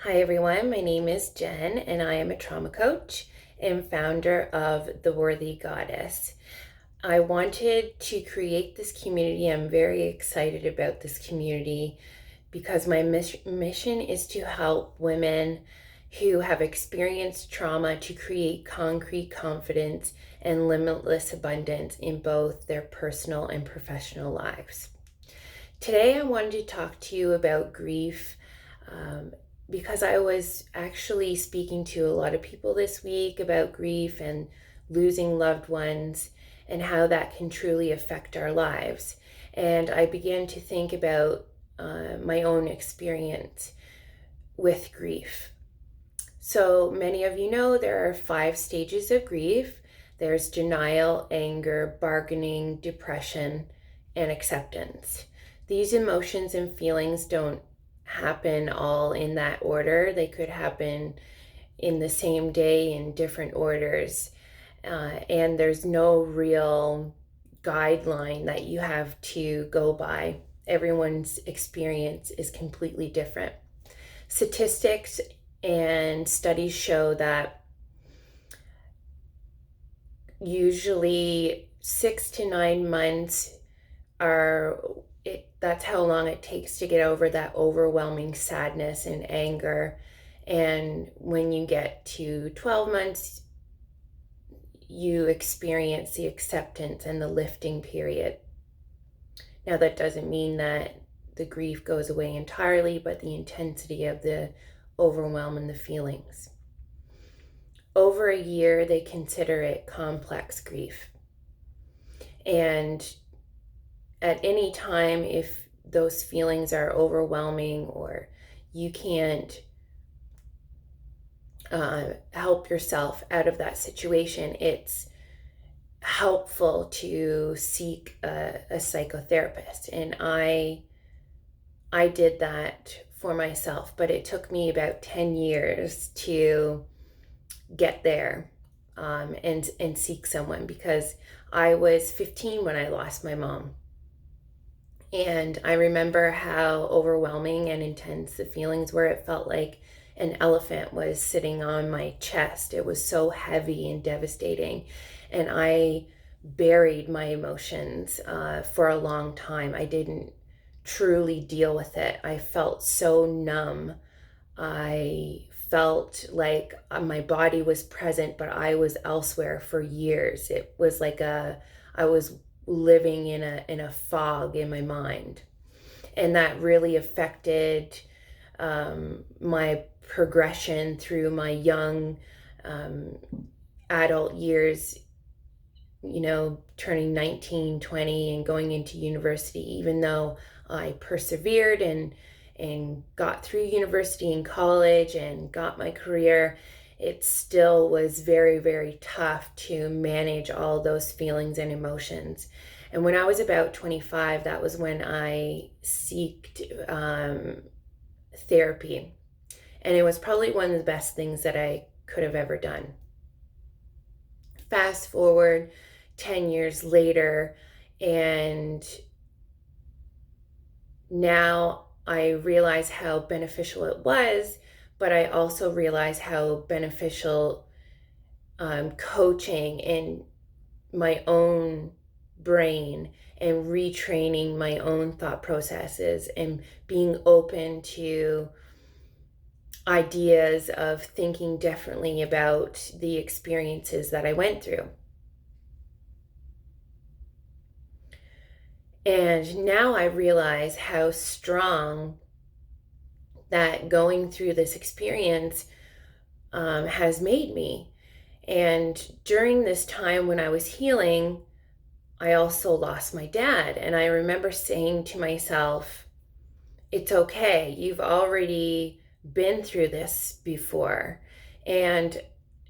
Hi everyone, my name is Jen and I am a trauma coach and founder of The Worthy Goddess. I wanted to create this community. I'm very excited about this community because my mission is to help women who have experienced trauma to create concrete confidence and limitless abundance in both their personal and professional lives. Today I wanted to talk to you about grief. Because I was actually speaking to a lot of people this week about grief and losing loved ones and how that can truly affect our lives. And I began to think about my own experience with grief. So many of you know there are 5 stages of grief. There's denial, anger, bargaining, depression, and acceptance. These emotions and feelings don't happen all in that order. They could happen in the same day in different orders. And there's no real guideline that you have to go by. Everyone's experience is completely different. Statistics and studies show that usually 6 to 9 months that's how long it takes to get over that overwhelming sadness and anger. And when you get to 12 months, you experience the acceptance and the lifting period. Now, that doesn't mean that the grief goes away entirely, but the intensity of the overwhelm and the feelings. Over a year, they consider it complex grief. And at any time, if those feelings are overwhelming or you can't help yourself out of that situation, it's helpful to seek a psychotherapist. And I did that for myself, but it took me about 10 years to get there and seek someone, because I was 15 when I lost my mom. And I remember how overwhelming and intense the feelings were. It felt like an elephant was sitting on my chest. It was so heavy and devastating. And I buried my emotions for a long time. I didn't truly deal with it. I felt so numb. I felt like my body was present, but I was elsewhere for years. It was like I was living in a fog in my mind, and that really affected my progression through my young adult years, turning 19, 20 and going into university. Even though I persevered and got through university and college and got my career, it still was very, very tough to manage all those feelings and emotions. And when I was about 25, that was when I sought therapy. And it was probably one of the best things that I could have ever done. Fast forward 10 years later, and now I realize how beneficial it was, but I also realize how beneficial coaching in my own brain and retraining my own thought processes and being open to ideas of thinking differently about the experiences that I went through. And now I realize how strong that going through this experience has made me. And during this time when I was healing, I also lost my dad. And I remember saying to myself, it's okay. You've already been through this before. And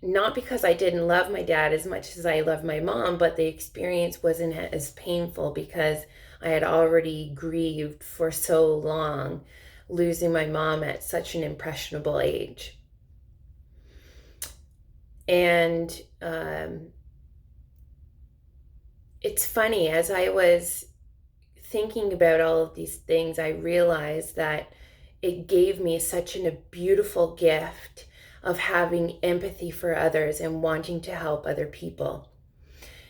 not because I didn't love my dad as much as I loved my mom, but the experience wasn't as painful because I had already grieved for so long, losing my mom at such an impressionable age. And it's funny, as I was thinking about all of these things, I realized that it gave me such a beautiful gift of having empathy for others and wanting to help other people.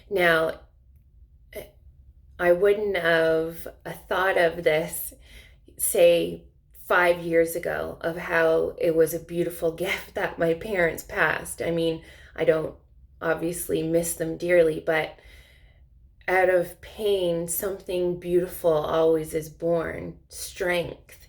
Now, I wouldn't have thought of this, say, 5 years ago, of how it was a beautiful gift that my parents passed. I mean, I don't obviously miss them dearly, but out of pain, something beautiful always is born, strength.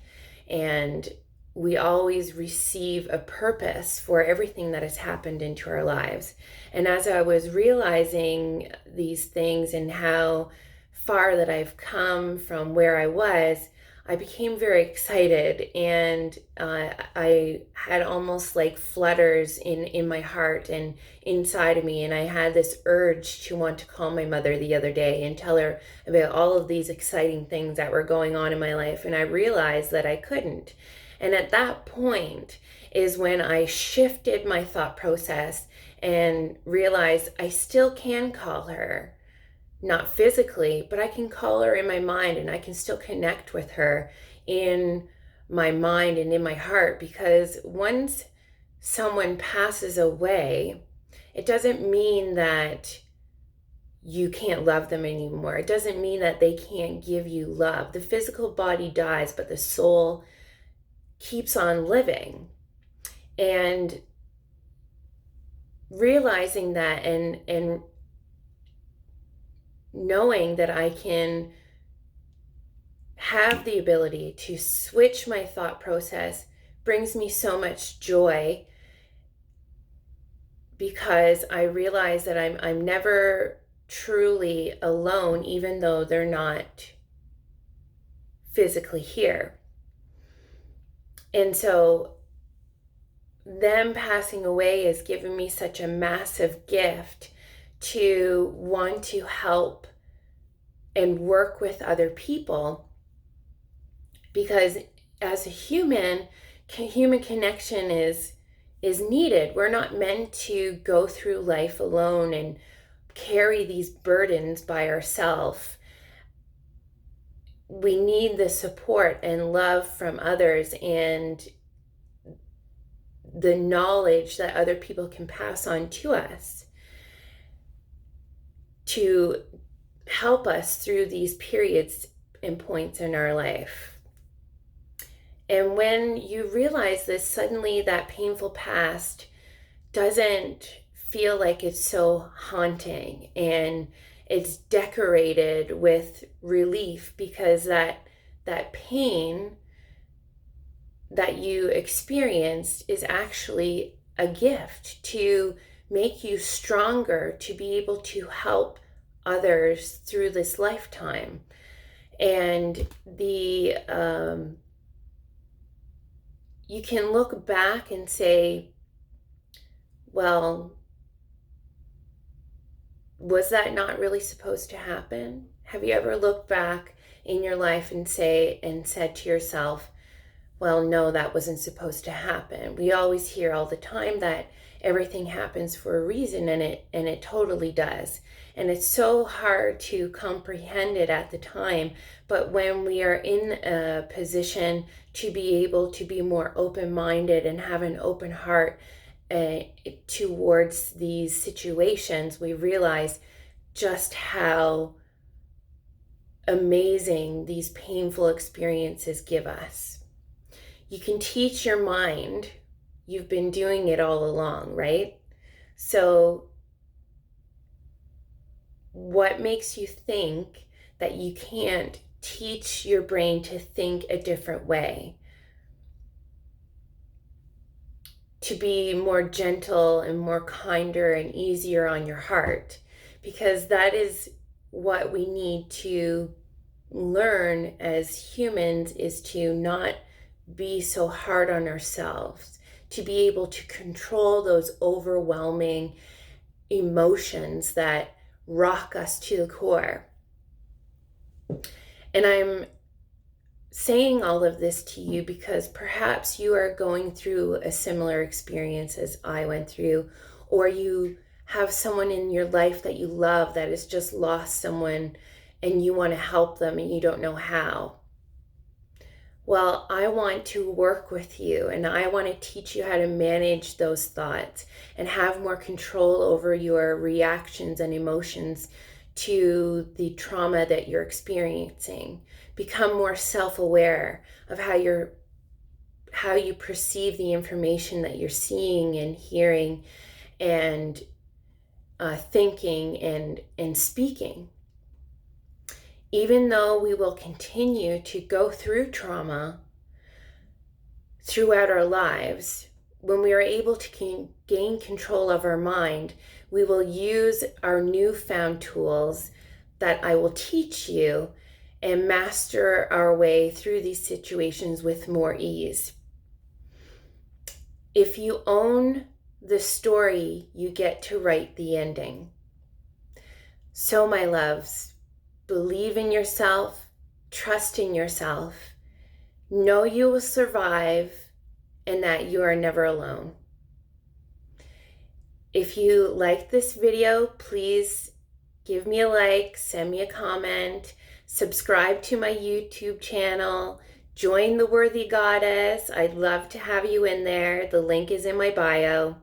And we always receive a purpose for everything that has happened into our lives. And as I was realizing these things and how far that I've come from where I was, I became very excited, and I had almost like flutters in my heart and inside of me, and I had this urge to want to call my mother the other day and tell her about all of these exciting things that were going on in my life, and I realized that I couldn't. And at that point is when I shifted my thought process and realized I still can call her. Not physically, but I can call her in my mind, and I can still connect with her in my mind and in my heart, because once someone passes away, it doesn't mean that you can't love them anymore. It doesn't mean that they can't give you love. The physical body dies, but the soul keeps on living. And realizing that and knowing that I can have the ability to switch my thought process brings me so much joy, because I realize that I'm never truly alone, even though they're not physically here. And so them passing away has given me such a massive gift to want to help and work with other people, because as a human connection is needed. We're not meant to go through life alone and carry these burdens by ourselves. We need the support and love from others, and the knowledge that other people can pass on to us to help us through these periods and points in our life. And when you realize this, suddenly that painful past doesn't feel like it's so haunting, and it's decorated with relief, because that pain that you experienced is actually a gift to make you stronger, to be able to help others through this lifetime. And you can look back and say, well, was that not really supposed to happen? Have you ever looked back in your life and said to yourself, well, no, that wasn't supposed to happen? We always hear all the time that everything happens for a reason, and it totally does. And it's so hard to comprehend it at the time, but when we are in a position to be able to be more open-minded and have an open heart towards these situations, we realize just how amazing these painful experiences give us. You can teach your mind. You've been doing it all along, right? So what makes you think that you can't teach your brain to think a different way? To be more gentle and more kinder and easier on your heart? Because that is what we need to learn as humans, is to not be so hard on ourselves, to be able to control those overwhelming emotions that rock us to the core. And I'm saying all of this to you because perhaps you are going through a similar experience as I went through, or you have someone in your life that you love that has just lost someone and you want to help them and you don't know how. Well, I want to work with you and I want to teach you how to manage those thoughts and have more control over your reactions and emotions to the trauma that you're experiencing. Become more self-aware of how you perceive the information that you're seeing and hearing and thinking and speaking. Even though we will continue to go through trauma throughout our lives, when we are able to gain control of our mind, we will use our newfound tools that I will teach you and master our way through these situations with more ease. If you own the story, you get to write the ending. So, my loves, believe in yourself, trust in yourself, know you will survive, and that you are never alone. If you like this video, please give me a like, send me a comment, subscribe to my YouTube channel, join the Worthy Goddess. I'd love to have you in there. The link is in my bio.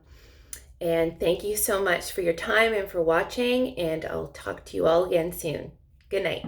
And thank you so much for your time and for watching, and I'll talk to you all again soon. Good night.